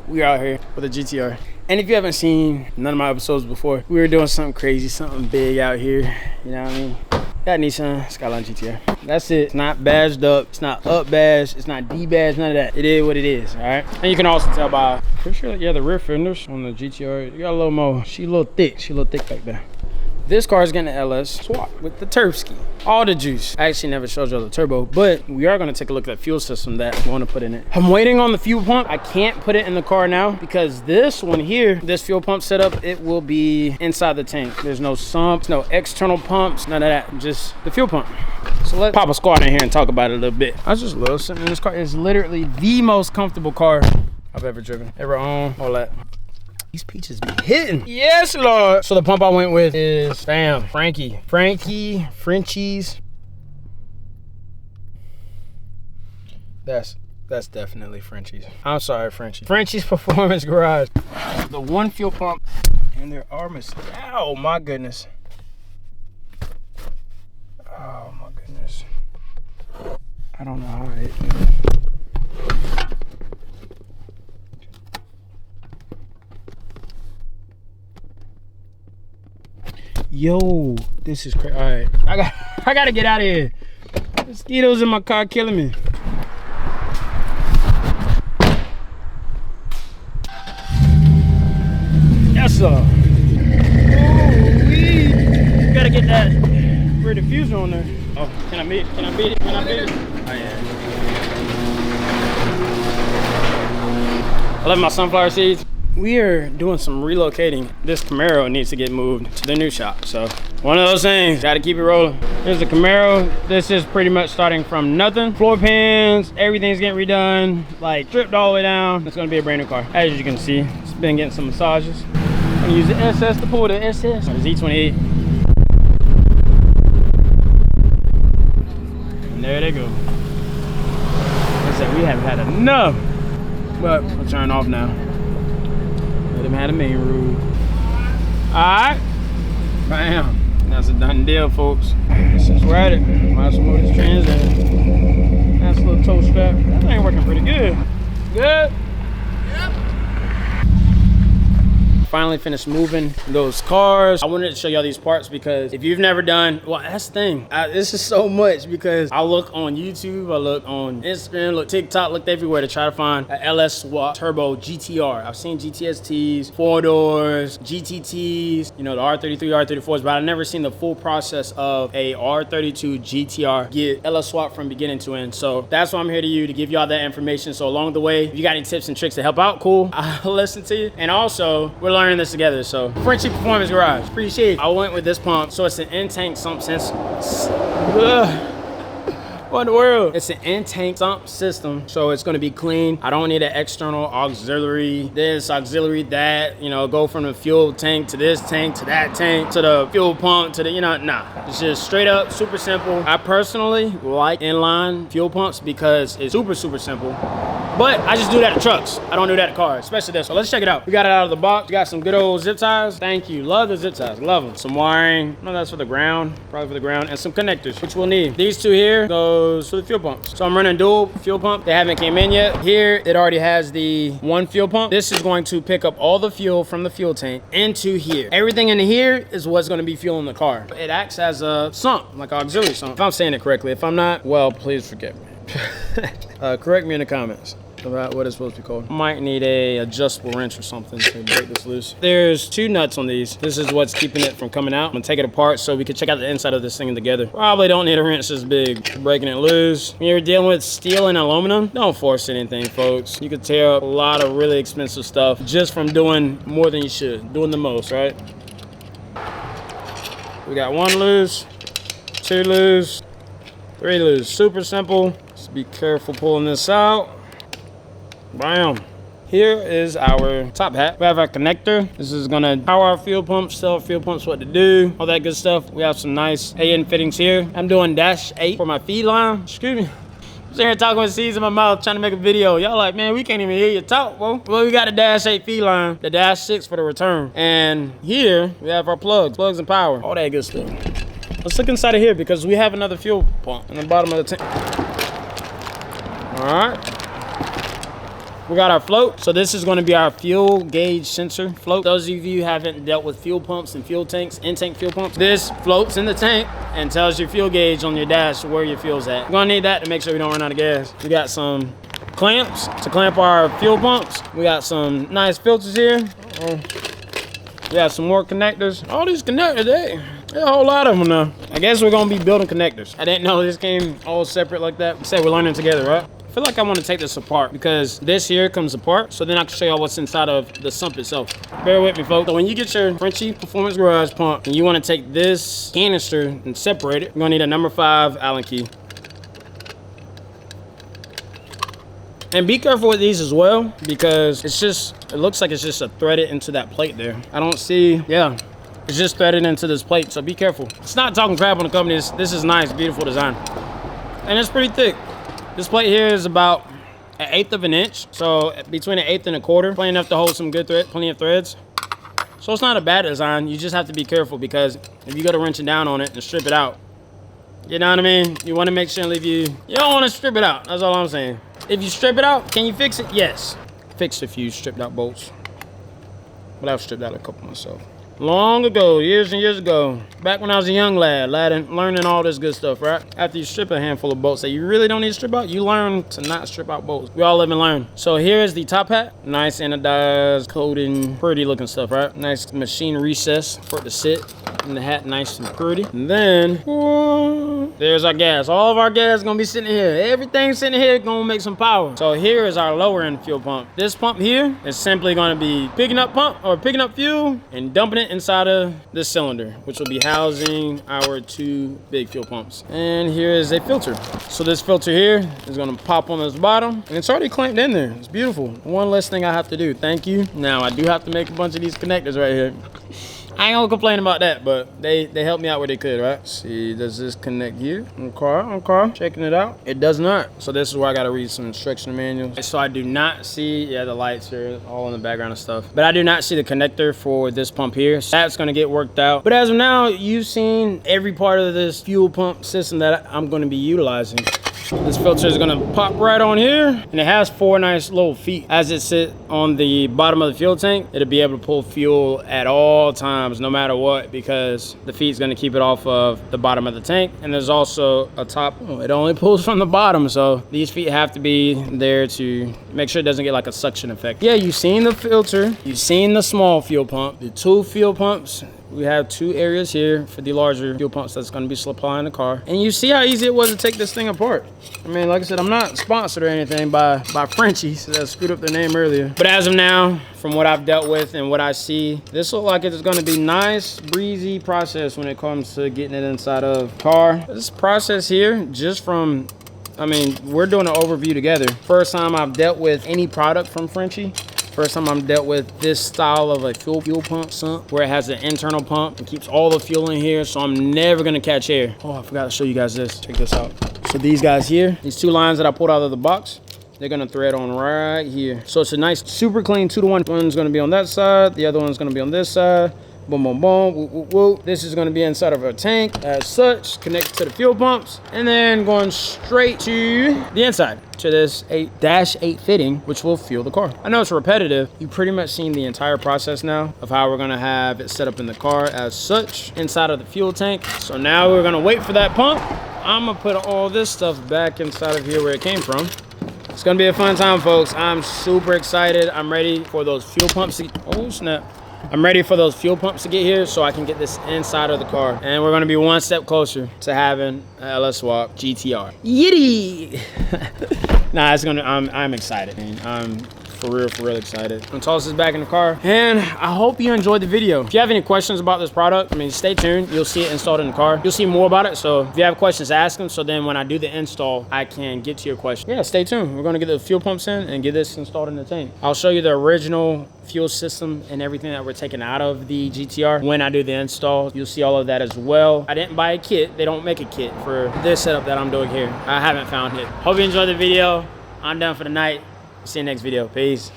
we out here with a GTR. And if you haven't seen none of my episodes before, we were doing something crazy, something big out here. You know what I mean? Got Nissan Skyline GTR. That's it. It's not badged up. It's not up badged. It's not D badged. None of that. It is what it is. All right. And you can also tell by, pretty sure, yeah, the rear fenders on the GTR. You got a little more. She a little thick. She a little thick back there. This car is getting an LS swap with the Turbski. All the juice. I actually never showed you the turbo, but we are gonna take a look at that fuel system that we wanna put in it. I'm waiting on the fuel pump. I can't put it in the car now because this one here, this fuel pump setup, it will be inside the tank. There's no sumps, no external pumps, none of that, just the fuel pump. So let's pop a squad in here and talk about it a little bit. I just love sitting in this car. It's literally the most comfortable car I've ever driven, ever owned, all that. These peaches be hitting. Yes, Lord. So the pump I went with is, bam, Frenchy's. That's definitely Frenchy's. I'm sorry, Frenchy. Frenchy's Performance Garage. The one fuel pump, and their arm is, oh my goodness. Oh my goodness. I don't know how it. Yo, this is crazy. All right, I gotta get out of here. Mosquitoes in my car killing me. Yes, sir. Ooh-wee. Gotta get that rear diffuser on there. Oh, can I beat it? Can I beat it? Can I beat it? Oh yeah. I love my sunflower seeds. We are doing some relocating. This Camaro needs to get moved to the new shop. So one of those things, gotta keep it rolling. Here's the Camaro. This is pretty much starting from nothing. Floor pans, everything's getting redone, like stripped all the way down. It's gonna be a brand new car. As you can see, it's been getting some massages. I'm gonna use the SS to pull the SS. It's E28. And there they go. Like I said, we have had enough, but we'll turn off now. Let him have the main room. Alright. Bam. That's a done deal, folks. Since we're at it, might as well move this trans in. Nice little toe strap. That thing working pretty good. Good? Yep. Finally finished moving those cars. I wanted to show y'all these parts because if you've never done, well, that's the thing. This is so much because I look on YouTube, I look on Instagram, look TikTok, looked everywhere to try to find a LS-swapped turbo GTR. I've seen GTSTs, 4-doors, GTTs, you know, the R33, R34s, but I've never seen the full process of a R32 GTR get LS-swapped from beginning to end. So that's why I'm here to give y'all that information. So along the way, if you got any tips and tricks to help out, cool, I'll listen to you. And also, we're learning this together. So Frenchy Performance Garage, appreciate it. I went with this pump, so it's an in-tank sump sensor. What in the world? It's an in-tank sump system, so it's gonna be clean. I don't need an external auxiliary this, auxiliary that, you know, go from the fuel tank to this tank to that tank to the fuel pump to the, you know, nah. It's just straight up, super simple. I personally like inline fuel pumps because it's super, super simple. But I just do that to trucks. I don't do that to cars, especially this. So let's check it out. We got it out of the box. We got some good old zip ties. Thank you. Love the zip ties. Love them. Some wiring. No, that's for the ground. Probably for the ground. And some connectors, which we'll need. These two here goes for the fuel pumps. So I'm running dual fuel pump. They haven't came in yet. Here, it already has the one fuel pump. This is going to pick up all the fuel from the fuel tank into here. Everything in here is what's going to be fueling the car. It acts as a sump, like an auxiliary sump. If I'm saying it correctly. If I'm not, well, please forgive me. Correct me in the comments about what it's supposed to be called. Might need a adjustable wrench or something to break this loose. There's two nuts on these. This is what's keeping it from coming out. I'm gonna take it apart so we can check out the inside of this thing together. Probably don't need a wrench this big. Breaking it loose. When you're dealing with steel and aluminum, don't force anything, folks. You could tear up a lot of really expensive stuff just from doing more than you should. Doing the most, right? We got one loose, two loose, three loose. Super simple. Just be careful pulling this out. Bam. Here is our top hat. We have our connector. This is gonna power our fuel pumps, tell our fuel pumps what to do, all that good stuff. We have some nice AN fittings here. I'm doing -8 for my feed line. Excuse me. I'm sitting here talking with seeds in my mouth, trying to make a video. Y'all like, man, we can't even hear you talk, bro. Well, we got a -8 feed line, the -6 for the return. And here we have our plugs and power, all that good stuff. Let's look inside of here because we have another fuel pump in the bottom of the tank. All right. We got our float. So this is going to be our fuel gauge sensor float. Those of you who haven't dealt with fuel pumps and fuel tanks, in-tank fuel pumps, this floats in the tank and tells your fuel gauge on your dash where your fuel's at. We're going to need that to make sure we don't run out of gas. We got some clamps to clamp our fuel pumps. We got some nice filters here. We got some more connectors. All these connectors, there's a whole lot of them now. I guess we're gonna be building connectors. I didn't know this came all separate like that. We said we're learning together, right? I feel like I want to take this apart because this here comes apart, so then I can show y'all what's inside of the sump itself. Bear with me, folks. So when you get your Frenchy Performance Garage pump and you want to take this canister and separate it, you're gonna need a number 5 Allen key. And be careful with these as well, because it looks like it's just a threaded into that plate there. I don't see, yeah, it's just threaded into this plate, so be careful. It's not talking crap on the company. This is nice, beautiful design. And it's pretty thick. This plate here is about 1/8 of an inch, so between 1/8 and 1/4, plenty enough to hold some good plenty of threads. So it's not a bad design. You just have to be careful, because if you go to wrenching down on it and strip it out, you know what I mean? You want to make sure you don't want to strip it out. That's all I'm saying. If you strip it out, can you fix it? Yes. Fixed a few stripped out bolts. But I've stripped out a couple myself. Long ago, years and years ago, back when I was a young lad learning all this good stuff, right? After you strip a handful of bolts that you really don't need to strip out, you learn to not strip out bolts. We all live and learn. So here is the top hat. Nice anodized coating, pretty looking stuff, right? Nice machine recess for it to sit in the hat, nice and pretty. And then, there's our gas. All of our gas is gonna be sitting here. Everything sitting here gonna make some power. So here is our lower end fuel pump. This pump here is simply gonna be picking up fuel and dumping it inside of this cylinder, which will be housing our 2 big fuel pumps. And here is a filter. So this filter here is gonna pop on this bottom, and it's already clamped in there. It's beautiful. One less thing I have to do. Thank you. Now I do have to make a bunch of these connectors right here. I ain't gonna complain about that, but they helped me out where they could, right? Let's see, does this connect here? Okay, checking it out. It does not. So this is where I gotta read some instruction manuals. So I do not see, yeah, the lights are all in the background and stuff, but I do not see the connector for this pump here. So that's gonna get worked out. But as of now, you've seen every part of this fuel pump system that I'm gonna be utilizing. This filter is gonna pop right on here, and it has 4 nice little feet. As it sits on the bottom of the fuel tank, it'll be able to pull fuel at all times, no matter what, because the feet's gonna keep it off of the bottom of the tank. And there's also a top, it only pulls from the bottom, so these feet have to be there to make sure it doesn't get like a suction effect. Yeah, you've seen the filter, you've seen the small fuel pump, the 2 fuel pumps. We have 2 areas here for the larger fuel pumps that's going to be supplying the car. And you see how easy it was to take this thing apart. I mean, like I said, I'm not sponsored or anything by Frenchy, so that screwed up their name earlier. But as of now, from what I've dealt with and what I see, this looks like it's going to be nice, breezy process when it comes to getting it inside of the car. This process here, just from, I mean, we're doing an overview together. First time I've dealt with any product from Frenchy. First time I'm dealt with this style of a fuel pump sump where it has an internal pump and keeps all the fuel in here, so I'm never gonna catch air. Oh, I forgot to show you guys this. Check this out. So these guys here, these 2 lines that I pulled out of the box, they're gonna thread on right here. So it's a nice, super clean 2-to-1. One's gonna be on that side, the other one's gonna be on this side. Boom, boom, boom, whoop, whoop, whoop. This is gonna be inside of our tank as such, connected to the fuel pumps, and then going straight to the inside, to this 8-8 fitting, which will fuel the car. I know it's repetitive. You've pretty much seen the entire process now of how we're gonna have it set up in the car as such, inside of the fuel tank. So now we're gonna wait for that pump. I'm gonna put all this stuff back inside of here where it came from. It's gonna be a fun time, folks. I'm super excited. I'm ready for those fuel pumps to, oh snap. I'm ready for those fuel pumps to get here so I can get this inside of the car. And we're gonna be one step closer to having an LS-swapped GTR. Yiddy! Nah, it's gonna, I'm excited. I'm for real excited. I'm gonna toss this back in the car. And I hope you enjoyed the video. If you have any questions about this product, I mean, stay tuned. You'll see it installed in the car. You'll see more about it. So if you have questions, ask them. So then when I do the install, I can get to your question. Yeah, stay tuned. We're gonna get the fuel pumps in and get this installed in the tank. I'll show you the original fuel system and everything that we're taking out of the GTR when I do the install. You'll see all of that as well. I didn't buy a kit. They don't make a kit for this setup that I'm doing here. I haven't found it. Hope you enjoyed the video. I'm done for the night. See you next video. Peace.